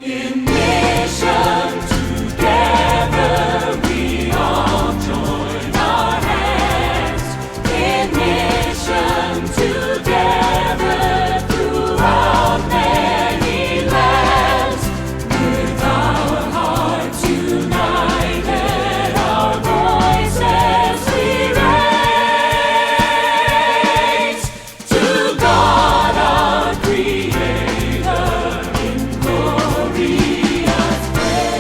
In mission together we all join our hands. In mission together throughout many lands. With our hearts united, our voices we raise. To God our Creator in glorious praise.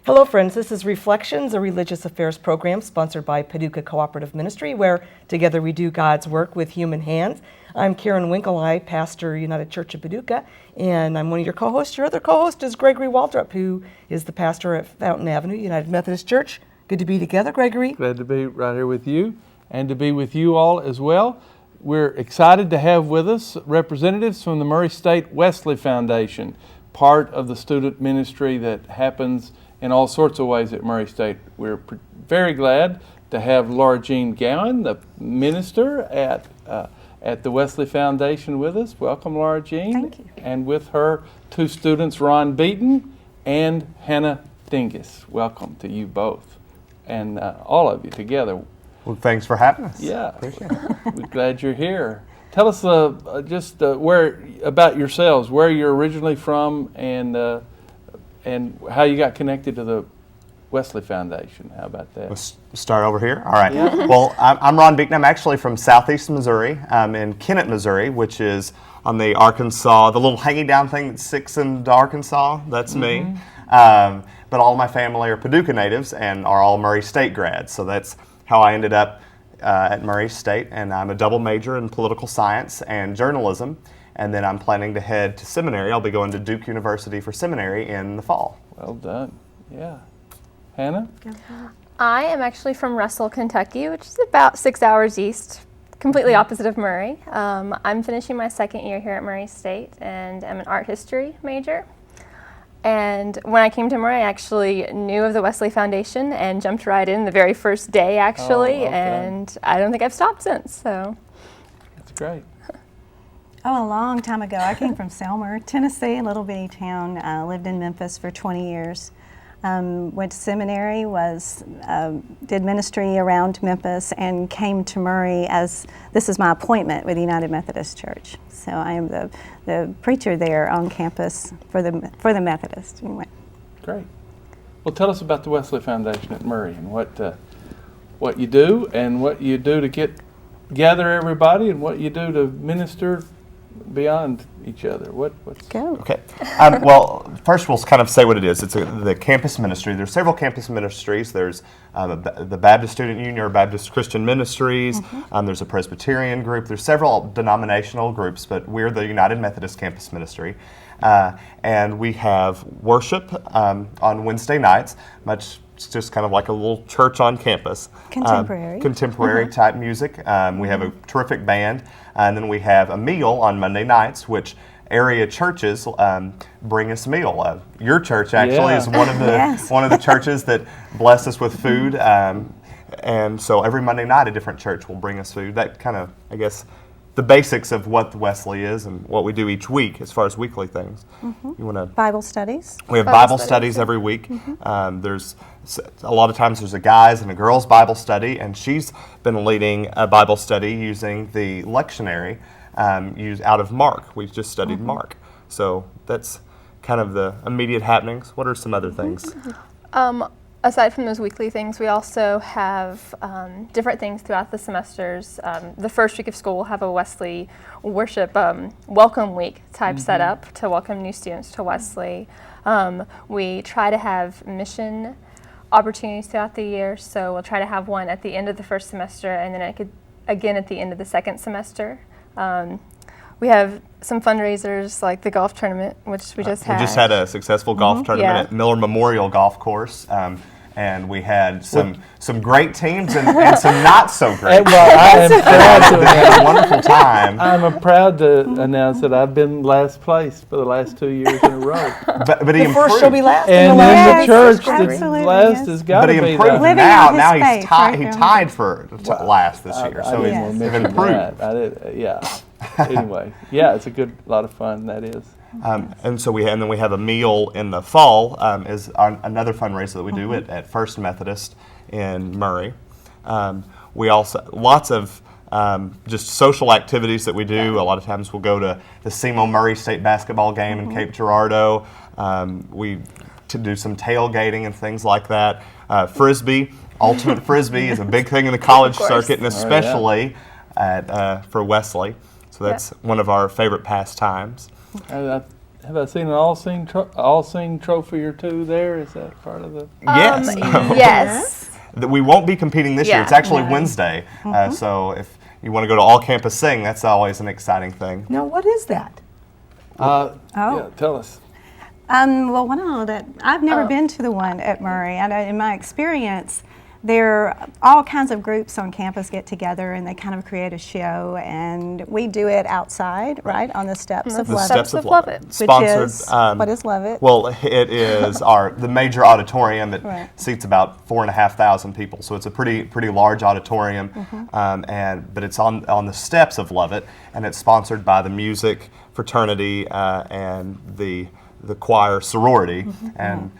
Hello friends, this is Reflections, a religious affairs program sponsored by Paducah Cooperative Ministry, where together we do God's work with human hands. I'm Karen Winkel, I pastor United Church of Paducah, and I'm one of your co-hosts. Your other co-host is Gregory Waldrop, who is the pastor at Fountain Avenue United Methodist Church. Good to be together, Gregory. Glad to be right here with you and to be with you all as well. We're excited to have with us representatives from the Murray State Wesley Foundation, part of the student ministry that happens in all sorts of ways at Murray State. We're very glad to have Lora Jean Gowan, the minister at the Wesley Foundation, with us. Welcome, Lora Jean. Thank you. And with her, two students, Ron Beaton and Hannah Dingess. Welcome to you both, and all of you together. Well, thanks for having us. Yeah, we're glad you're here. Tell us just where about yourselves, where you're originally from, and how you got connected to the Wesley Foundation. How about that? Let's start over here. All right. Yeah. Well, I'm Ron Beaton. I'm actually from southeast Missouri. I'm in Kennett, Missouri, which is on the Arkansas, the little hanging down thing that sticks into Arkansas. That's me. But all my family are Paducah natives and are all Murray State grads. So that's how I ended up at Murray State. And I'm a double major in political science and journalism. And then I'm planning to head to seminary. I'll be going to Duke University for seminary in the fall. Well done. Yeah. Hannah? I am actually from Russell, Kentucky, which is about 6 hours east, completely opposite of Murray. I'm finishing my second year here at Murray State, and I'm an art history major. And when I came to Murray, I actually knew of the Wesley Foundation and jumped right in the very first day, actually, Oh, okay. and I don't think I've stopped since. So That's great. Oh, a long time ago. I came from Selmer, Tennessee, a little bitty town. Lived in Memphis for 20 years. Went to seminary, did ministry around Memphis, and came to Murray as this is my appointment with the United Methodist Church. So I am the preacher there on campus for the Methodist. Anyway. Great. Well, tell us about the Wesley Foundation at Murray and what you do and what you do to gather everybody and what you do to minister beyond each other. What's Go. Okay. Well, first we'll kind of say what it is. It's the campus ministry. There's several campus ministries. There's the Baptist Student Union or Baptist Christian Ministries. There's a Presbyterian group. There's several denominational groups, but we're the United Methodist Campus Ministry. And we have worship on Wednesday nights, it's just kind of like a little church on campus. Contemporary. Contemporary type music. We have a terrific band. And then we have a meal on Monday nights, which area churches bring us meal. Your church actually is one of the Yes. one of the churches that bless us with food. And so every Monday night a different church will bring us food. That kind of, I guess, the basics of what the Wesley is and what we do each week as far as weekly things. You want to? Bible studies. We have Bible studies every week. There's a lot of times there's a guys and a girls Bible study, and she's been leading a Bible study using the lectionary used out of Mark. We've just studied Mark, so that's kind of the immediate happenings. What are some other things? aside from those weekly things, we also have different things throughout the semesters. The first week of school, we'll have a Wesley worship welcome week type setup to welcome new students to Wesley. We try to have mission opportunities throughout the year, so we'll try to have one at the end of the first semester and then again at the end of the second semester. We have some fundraisers like the golf tournament, which we just had. We just had a successful golf tournament at Miller Memorial Golf Course. And we had some great teams and some not so great. Well, I am proud to had a wonderful time. I'm proud to announce that I've been last place for the last 2 years in a row. But he The first shall be last. And the in last. the church, the absolutely, last yes. has got to But he be improved that. Living now. out his Now he's faith, right he there. tied for last this year. I So didn't he's mention improved. that. I did, yeah. anyway, yeah, it's a lot of fun. That is. And so then we have a meal in the fall is another fundraiser that we do at First Methodist in Murray. We also lots of just social activities that we do. A lot of times we'll go to the SEMO Murray State basketball game in Cape Girardeau. We do some tailgating and things like that. Frisbee, ultimate frisbee is a big thing in the college circuit, and especially for Wesley. So that's one of our favorite pastimes. Have I seen an all-sing trophy or two there? Is that part of the? Yes. Yes. We won't be competing this year. It's actually Wednesday. So if you want to go to all campus sing, that's always an exciting thing. Now, what is that? Yeah, tell us. Well, I've never been to the one at Murray. In my experience, all kinds of groups on campus get together and they kind of create a show, and we do it outside, right, on the steps of Lovett. Steps of Lovett. Sponsored. What is Lovett? Well, it is the major auditorium. It seats about 4,500 people, so it's a pretty large auditorium. But it's on the steps of Lovett, and it's sponsored by the music fraternity and the choir sorority, and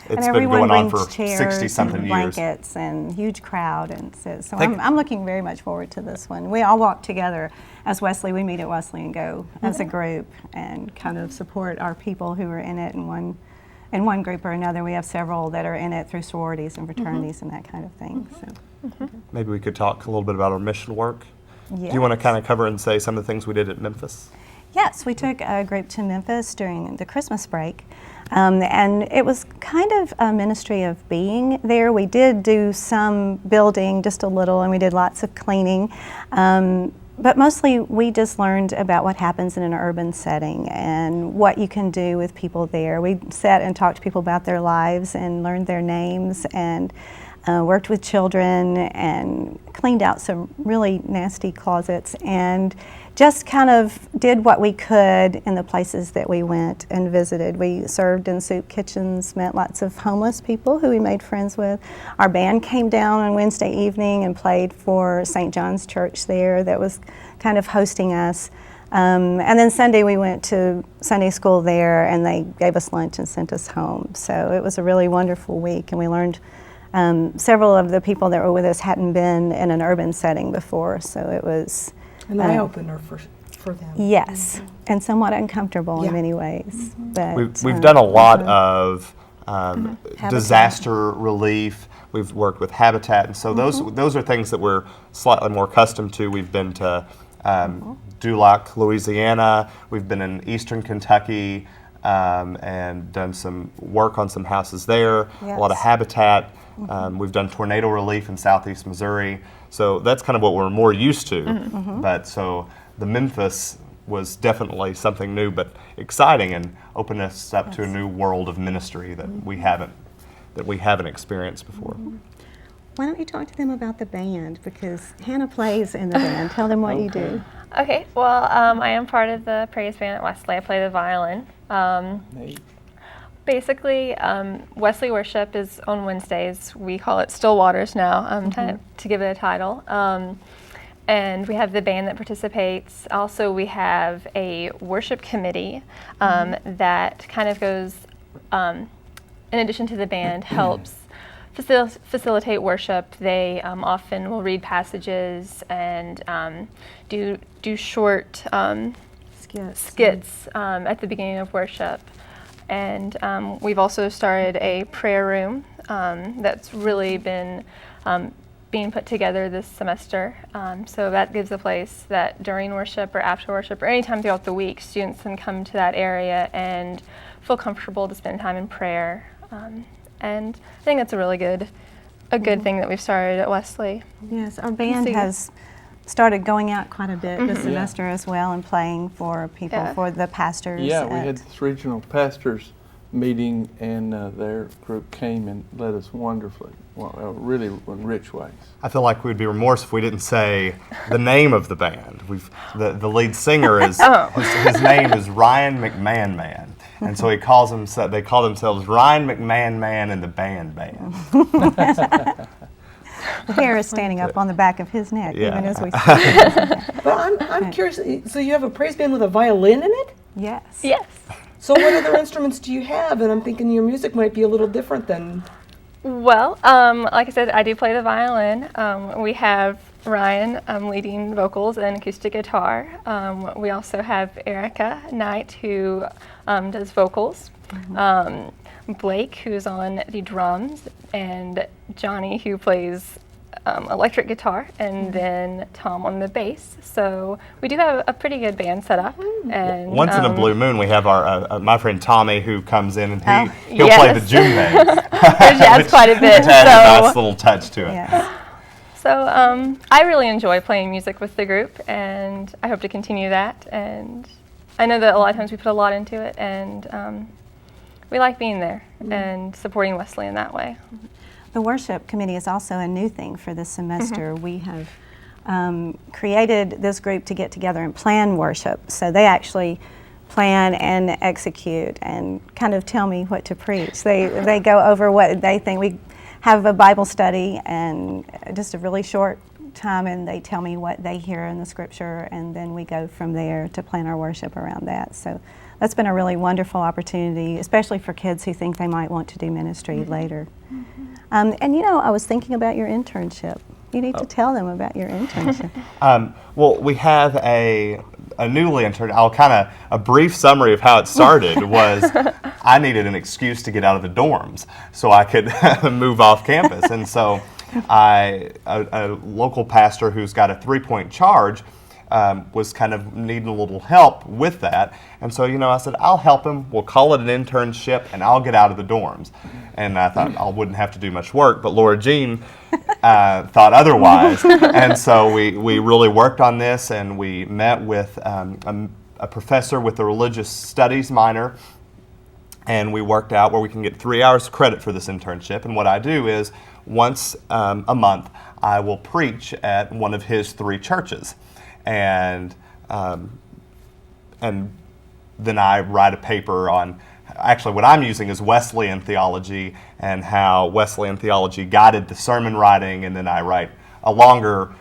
it's been going on for 60-something years. Blankets and huge crowd, and so I'm looking very much forward to this one. We all walk together as Wesley. We meet at Wesley and go as a group and kind of support our people who are in it in one group or another. We have several that are in it through sororities and fraternities and that kind of thing. So maybe we could talk a little bit about our mission work. Yes. Do you want to kind of cover and say some of the things we did at Memphis? Yes, we took a group to Memphis during the Christmas break, and it was kind of a ministry of being there. We did do some building, just a little, and we did lots of cleaning, but mostly we just learned about what happens in an urban setting and what you can do with people there. We sat and talked to people about their lives and learned their names and worked with children and cleaned out some really nasty closets and just kind of did what we could in the places that we went and visited. We served in soup kitchens, met lots of homeless people who we made friends with. Our band came down on Wednesday evening and played for St. John's Church there that was kind of hosting us. And then Sunday we went to Sunday school there, and they gave us lunch and sent us home. So it was a really wonderful week, and we learned several of the people that were with us hadn't been in an urban setting before, so it was An eye-opener for them. Yes, and somewhat uncomfortable in many ways. But we've done a lot of disaster relief. We've worked with Habitat, and so those are things that we're slightly more accustomed to. We've been to Duloc, Louisiana. We've been in Eastern Kentucky and done some work on some houses there. Yes. A lot of Habitat. We've done tornado relief in southeast Missouri. So that's kind of what we're more used to. But so the Memphis was definitely something new, but exciting, and opened us up to a new world of ministry that we haven't experienced before. why don't you talk to them about the band, because Hannah plays in the band. Tell them what you do. Okay, well, I am part of the praise band at Wesley. I play the violin. Basically, Wesley Worship is on Wednesdays. We call it Still Waters now, kind of to give it a title. And we have the band that participates. Also, we have a worship committee that kind of goes, in addition to the band, helps facilitate worship. They often will read passages and do short skits at the beginning of worship. And we've also started a prayer room that's really been being put together this semester. So that gives a place that during worship or after worship or anytime throughout the week, students can come to that area and feel comfortable to spend time in prayer. And I think that's a really good thing that we've started at Wesley. Yes, our band has started going out quite a bit this semester as well and playing for people, for the pastors. Yeah, we had this regional pastors meeting, and their group came and led us wonderfully, really in rich ways. I feel like we'd be remorse if we didn't say the name of the band. The lead singer is his name is Ryan McMahon, and so they call themselves Ryan McMahon and the Band. hair is standing up on the back of his neck, Yeah. even as we speak. But I'm curious, so you have a praise band with a violin in it? Yes. Yes. So what other instruments do you have? And I'm thinking your music might be a little different than... Well, like I said, I do play the violin. We have Ryan leading vocals and acoustic guitar. We also have Erica Knight, who does vocals. Blake, who's on the drums, and Johnny, who plays electric guitar, and then Tom on the bass. So we do have a pretty good band set up. And Once in a blue moon, we have our my friend Tommy who comes in and he'll Yes. play the June bass. Which adds quite a bit. Which adds a nice So, little touch to it. Yes. I really enjoy playing music with the group, and I hope to continue that. And I know that a lot of times we put a lot into it, and we like being there and supporting Wesley in that way. The worship committee is also a new thing for this semester. We have created this group to get together and plan worship. So they actually plan and execute and kind of tell me what to preach. They go over what they think. We have a Bible study and just a really short time, and they tell me what they hear in the scripture, and then we go from there to plan our worship around that. So that's been a really wonderful opportunity, especially for kids who think they might want to do ministry later. And you know, I was thinking about your internship. You need to tell them about your internship. Well, we have a newly interned. A brief summary of how it started was I needed an excuse to get out of the dorms so I could move off campus. And so a local pastor who's got a 3-point charge was kind of needing a little help with that. And so, I said, I'll help him. We'll call it an internship, and I'll get out of the dorms. And I thought I wouldn't have to do much work, but Lora Jean thought otherwise. And so we really worked on this, and we met with a professor with a religious studies minor, and we worked out where we can get 3 hours credit for this internship. And what I do is once a month, I will preach at one of his 3 churches. And then I write a paper on, actually what I'm using is Wesleyan theology and how Wesleyan theology guided the sermon writing, and then I write a longer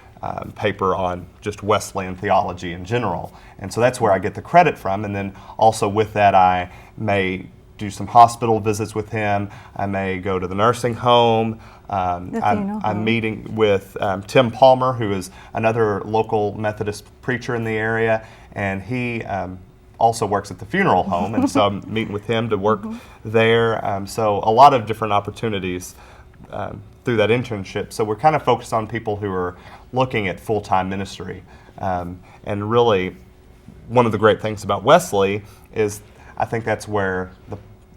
paper on just Wesleyan theology in general. And so that's where I get the credit from. And then also with that, I may do some hospital visits with him. I may go to the nursing home. I'm meeting with Tim Palmer, who is another local Methodist preacher in the area, and he also works at the funeral home, and so I'm meeting with him to work there. So a lot of different opportunities through that internship. So we're kind of focused on people who are looking at full-time ministry. And really, one of the great things about Wesley is I think that's where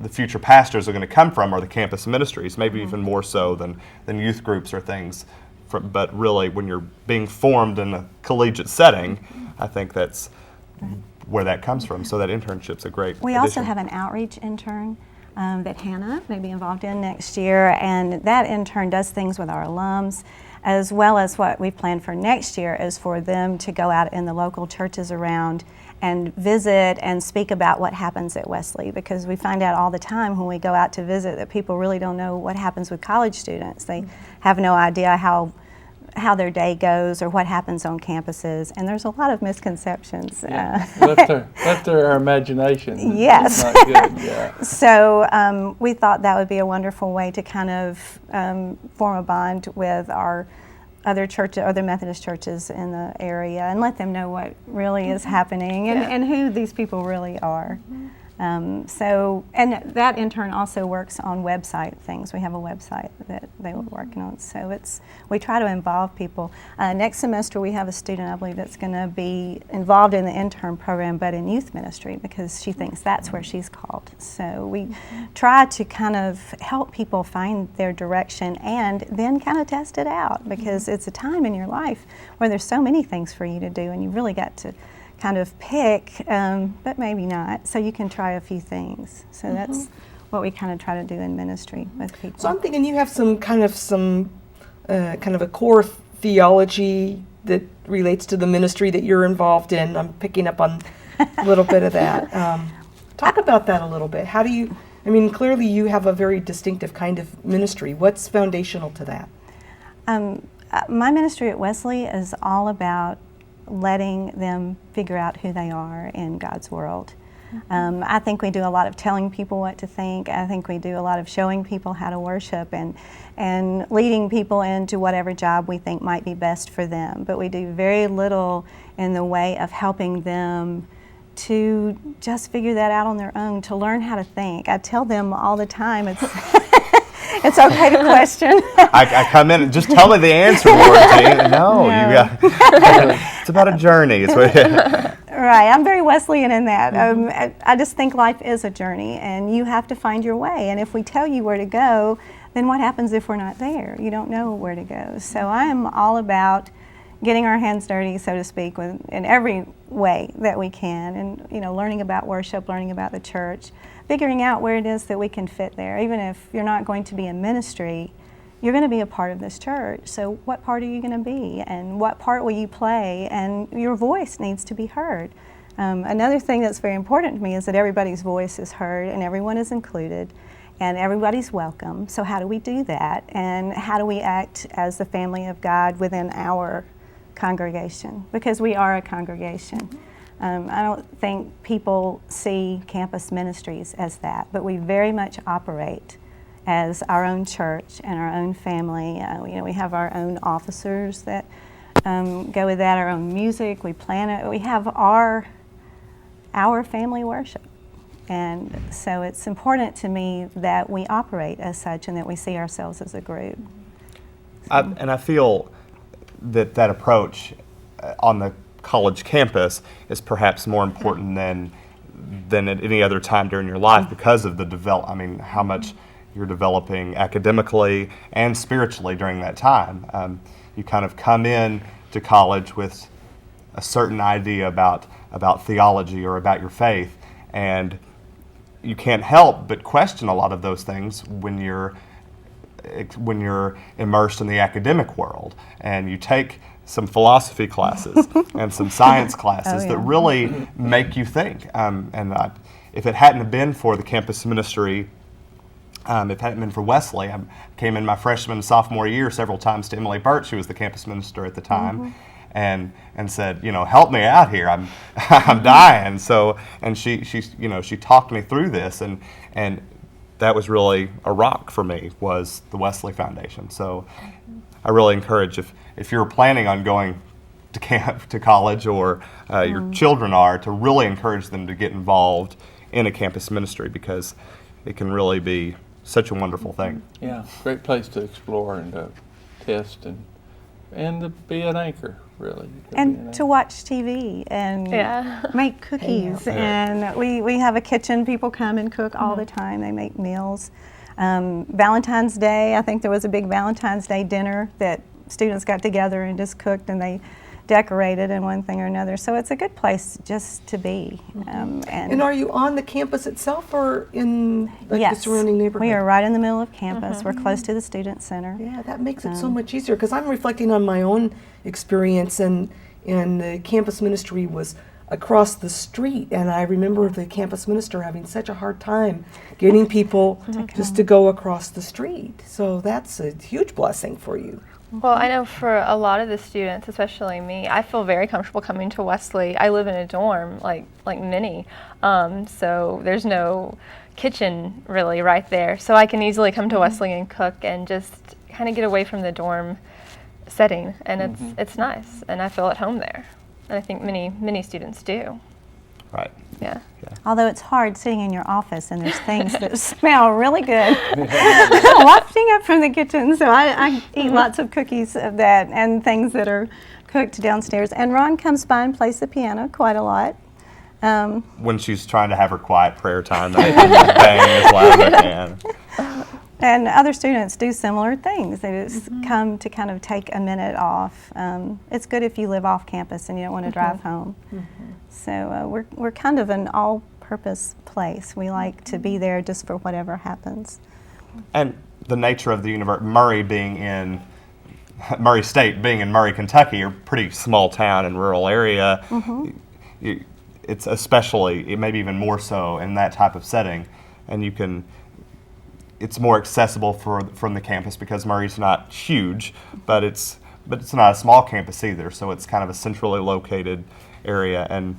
the future pastors are going to come from, are the campus ministries, maybe even more so than youth groups or things. But really, when you're being formed in a collegiate setting, I think that's where that comes from. So that internship's a great We addition. also have an outreach intern that Hannah may be involved in next year, and that intern does things with our alums, as well as what we plan for next year is for them to go out in the local churches around and visit and speak about what happens at Wesley, because we find out all the time when we go out to visit that people really don't know what happens with college students. They have no idea how their day goes or what happens on campuses, and there's a lot of misconceptions. Left to our imagination. Yes. It's not good. Yeah. So we thought that would be a wonderful way to kind of form a bond with our other Methodist churches in the area and let them know what really is happening and who these people really are. And that intern also works on website things. We have a website that they were working on. So we try to involve people. Next semester we have a student, I believe, that's going to be involved in the intern program, but in youth ministry, because she thinks that's where she's called. So we try to kind of help people find their direction and then kind of test it out, because it's a time in your life where there's so many things for you to do, and you really got to kind of pick, but maybe not. So you can try a few things. So that's what we kind of try to do in ministry with people. So I'm thinking you have some kind of a core theology that relates to the ministry that you're involved in. I'm picking up on a little bit of that. Talk about that a little bit. How do you, clearly you have a very distinctive kind of ministry. What's foundational to that? my ministry at Wesley is all about letting them figure out who they are in God's world. I think we do a lot of telling people what to think. I think we do a lot of showing people how to worship and leading people into whatever job we think might be best for them. But we do very little in the way of helping them to just figure that out on their own, to learn how to think. I tell them all the time, it's okay to question. I come in and just tell me the answer, Lora Jean. No, you got. It's about a journey. It's what, Right, I'm very Wesleyan in that. I just think life is a journey, and you have to find your way. And if we tell you where to go, then what happens if we're not there? You don't know where to go. So I'm all about getting our hands dirty, so to speak, in every way that we can, and learning about worship, learning about the church, figuring out where it is that we can fit there. Even if you're not going to be in ministry, you're going to be a part of this church. So what part are you going to be, and what part will you play? And your voice needs to be heard. Another thing that's very important to me is that everybody's voice is heard and everyone is included and everybody's welcome. So how do we do that? And how do we act as the family of God within our congregation? Because we are a congregation. I don't think people see campus ministries as that, but we very much operate as our own church and our own family. We have our own officers that go with that, our own music, we plan it. We have our family worship. And so it's important to me that we operate as such and that we see ourselves as a group. and I feel that approach on the college campus is perhaps more important than at any other time during your life because of how much you're developing academically and spiritually during that time. You kind of come in to college with a certain idea about theology or about your faith, and you can't help but question a lot of those things when you're immersed in the academic world, and you take some philosophy classes and some science classes that really make you think. If it hadn't been for the campus ministry, if it hadn't been for Wesley, I came in my freshman and sophomore year several times to Emily Burt, who was the campus minister at the time, and said, help me out here. I'm dying. So, and she talked me through this, and that was really a rock for me, was the Wesley Foundation. So I really encourage, if you're planning on going to college, or your children are, to really encourage them to get involved in a campus ministry, because it can really be such a wonderful thing. Yeah, great place to explore and to test and to be an anchor, really. And to watch TV and make cookies. And we have a kitchen. People come and cook all the time. They make meals. Valentine's Day, I think there was a big Valentine's Day dinner that students got together and just cooked, and they decorated in one thing or another. So it's a good place just to be. And are you on the campus itself or in the surrounding neighborhood? We are right in the middle of campus. We're close to the student center. Yeah, that makes it so much easier, because I'm reflecting on my own experience, and the campus ministry was across the street, and I remember the campus minister having such a hard time getting people just to go across the street. So that's a huge blessing for you. Well, I know for a lot of the students, especially me, I feel very comfortable coming to Wesley. I live in a dorm, like many, so there's no kitchen really right there. So I can easily come to Wesley and cook and just kind of get away from the dorm setting, and it's nice, and I feel at home there. And I think many students do. Right. Yeah. Although it's hard sitting in your office and there's things that smell really good wafting up from the kitchen. So I eat lots of cookies of that and things that are cooked downstairs. And Ron comes by and plays the piano quite a lot. When she's trying to have her quiet prayer time, they bang as loud as they can. And other students do similar things. They just come to kind of take a minute off. It's good if you live off campus and you don't want to drive home. So we're kind of an all-purpose place. We like to be there just for whatever happens. And the nature of the university, Murray State being in Murray, Kentucky, a pretty small town and rural area, it's especially, maybe even more so in that type of setting, and it's more accessible from the campus because Murray's not huge, but it's but it's not a small campus either. So it's kind of a centrally located area, and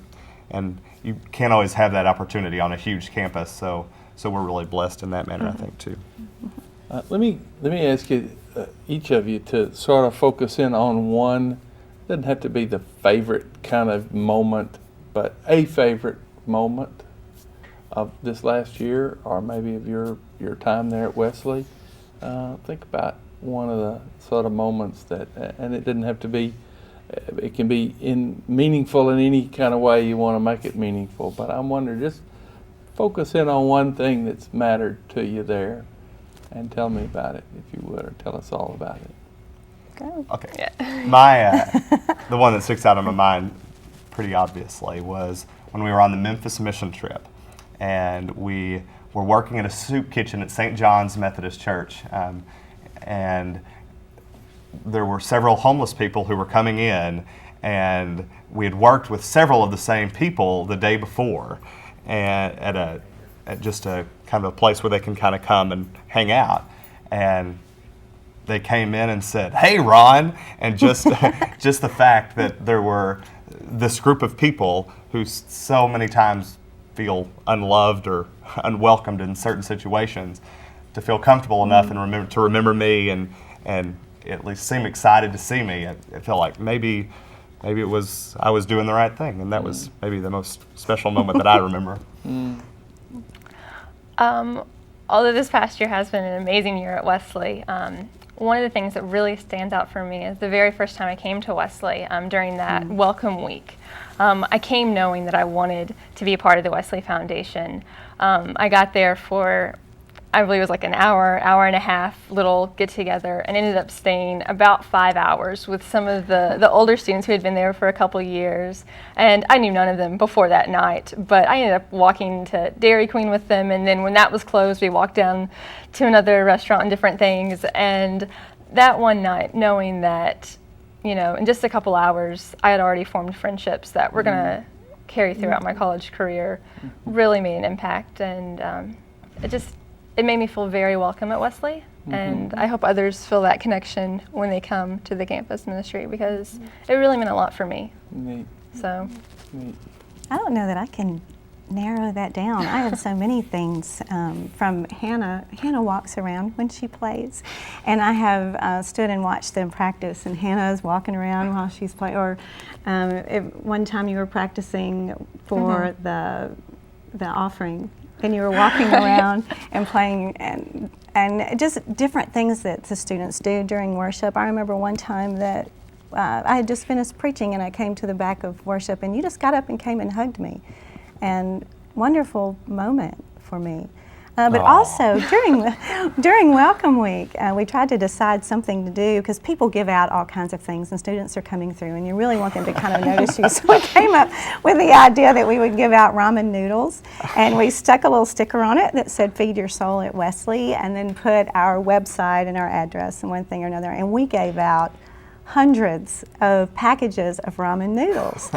you can't always have that opportunity on a huge campus. So we're really blessed in that manner, I think, too. Let me ask you, each of you, to sort of focus in on one. Doesn't have to be the favorite kind of moment, but a favorite moment of this last year, or maybe of your time there at Wesley. Think about one of the sort of moments that, and it didn't have to be. It can be meaningful in any kind of way you want to make it meaningful. But I'm wondering, just focus in on one thing that's mattered to you there, and tell me about it, if you would, or tell us all about it. Okay. Yeah. The one that sticks out in my mind pretty obviously was when we were on the Memphis mission trip, and we were working at a soup kitchen at St. John's Methodist Church, and there were several homeless people who were coming in, and we had worked with several of the same people the day before, and at just a kind of a place where they can kind of come and hang out. And they came in and said, "Hey, Ron," and just just the fact that there were this group of people who so many times feel unloved or unwelcomed in certain situations, to feel comfortable enough and remember me and at least seem excited to see me. It felt like maybe it was I was doing the right thing, and that was maybe the most special moment that I remember. Although this past year has been an amazing year at Wesley, one of the things that really stands out for me is the very first time I came to Wesley during that welcome week. I came knowing that I wanted to be a part of the Wesley Foundation. I got there for, I believe it was like an hour and a half little get together, and ended up staying about 5 hours with some of the older students who had been there for a couple years. And I knew none of them before that night, but I ended up walking to Dairy Queen with them, and then when that was closed, we walked down to another restaurant and different things. And that one night, knowing that, you know, in just a couple hours, I had already formed friendships that were going to carry throughout my college career, really made an impact. And it made me feel very welcome at Wesley, and I hope others feel that connection when they come to the campus ministry, because it really meant a lot for me. Neat. So, Neat. I don't know that I can narrow that down. I have so many things from Hannah. Hannah walks around when she plays, and I have stood and watched them practice, and Hannah is walking around while she's playing. Or one time you were practicing for the offering, and you were walking around and playing, and just different things that the students do during worship. I remember one time that I had just finished preaching, and I came to the back of worship, and you just got up and came and hugged me, and wonderful moment for me. But also during Welcome Week, we tried to decide something to do, because people give out all kinds of things and students are coming through, and you really want them to kind of notice you. So we came up with the idea that we would give out ramen noodles, and we stuck a little sticker on it that said "Feed Your Soul at Wesley," and then put our website and our address and one thing or another, and we gave out hundreds of packages of ramen noodles.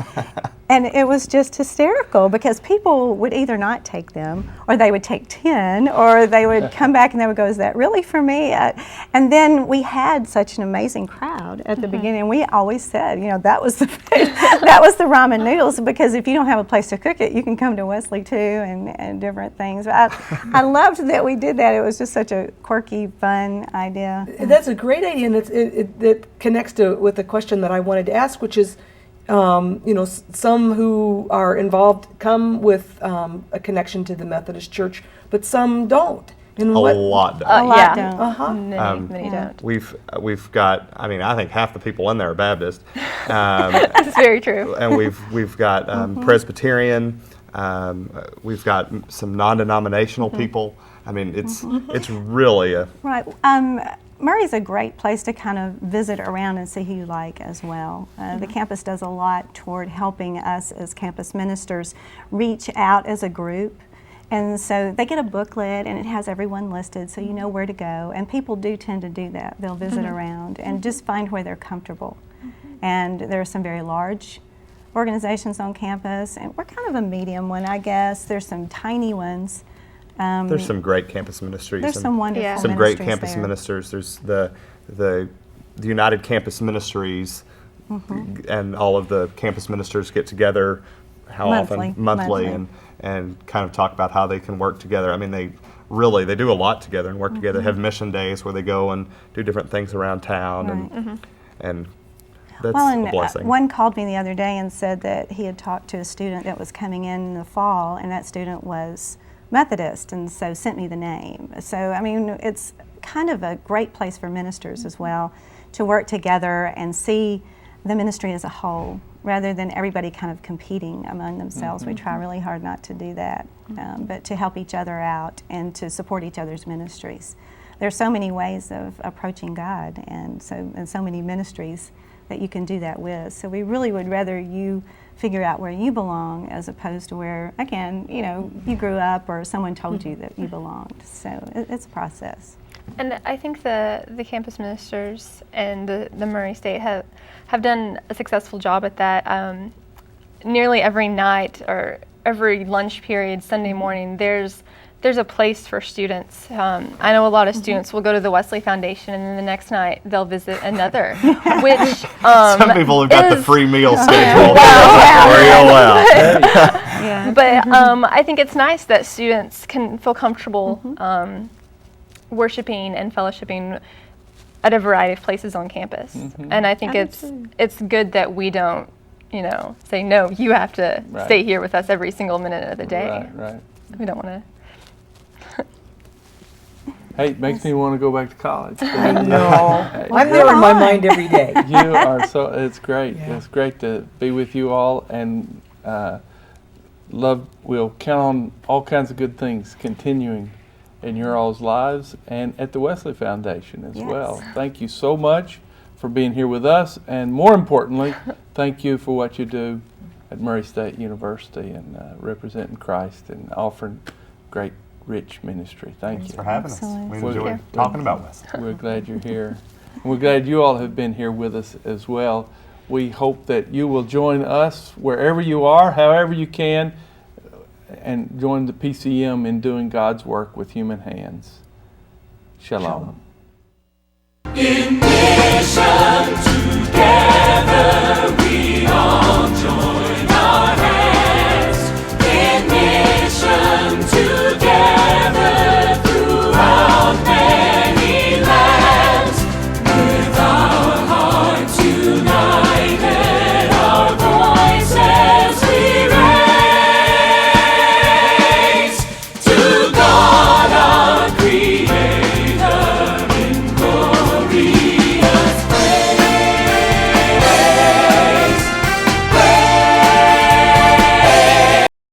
And it was just hysterical, because people would either not take them, or they would take 10, or they would come back and they would go, "Is that really for me?" And then we had such an amazing crowd at the beginning. We always said, you know, that was the ramen noodles, because if you don't have a place to cook it, you can come to Wesley too, and different things. But I loved that we did that. It was just such a quirky, fun idea. That's a great idea, and it connects with the question that I wanted to ask, which is, you know, some who are involved come with a connection to the Methodist Church, but some don't. And A lot don't. A lot don't. Many don't. We've got, I mean, I think half the people in there are Baptist. That's very true. And we've got Presbyterian. We've got some non-denominational people. I mean, it's really a Right. Murray's a great place to kind of visit around and see who you like as well. The campus does a lot toward helping us as campus ministers reach out as a group. And so they get a booklet, and it has everyone listed, so you know where to go. And people do tend to do that. They'll visit around and just find where they're comfortable. And there are some very large organizations on campus, and we're kind of a medium one, I guess. There's some tiny ones. There's some great campus ministries. There's some wonderful some great ministries campus there. ministers. There's the the United Campus Ministries, and all of the campus ministers get together. How Monthly. often? Monthly, and kind of talk about how they can work together. I mean, they do a lot together and work together. Have mission days where they go and do different things around town, and that's a blessing. One called me the other day and said that he had talked to a student that was coming in the fall, and that student was Methodist, and so sent me the name. So, I mean, it's kind of a great place for ministers as well to work together and see the ministry as a whole, rather than everybody kind of competing among themselves. We try really hard not to do that, but to help each other out and to support each other's ministries. There's so many ways of approaching God, and so many ministries that you can do that with. So we really would rather you figure out where you belong as opposed to where, again, you grew up or someone told you that you belonged. So it's a process. And I think the campus ministers and the Murray State have done a successful job at that. Nearly every night or every lunch period, Sunday morning, there's a place for students. I know a lot of students will go to the Wesley Foundation, and then the next night they'll visit another, which some people have got the free meal schedule. But I think it's nice that students can feel comfortable worshiping and fellowshipping at a variety of places on campus. And I think it's good that we don't, say, no, you have to stay here with us every single minute of the day. Right. We don't want to. Hey, it makes me want to go back to college. I know. I'm there in my mind every day. You are it's great. Yeah. It's great to be with you all, and we'll count on all kinds of good things continuing in your all's lives and at the Wesley Foundation as well. Thank you so much for being here with us, and more importantly, thank you for what you do at Murray State University and representing Christ and offering great, rich ministry. Thank Thanks you for having us. We enjoyed talking about Wesley. We're glad you're here. And we're glad you all have been here with us as well. We hope that you will join us wherever you are, however you can, and join the PCM in doing God's work with human hands. Shalom. In mission together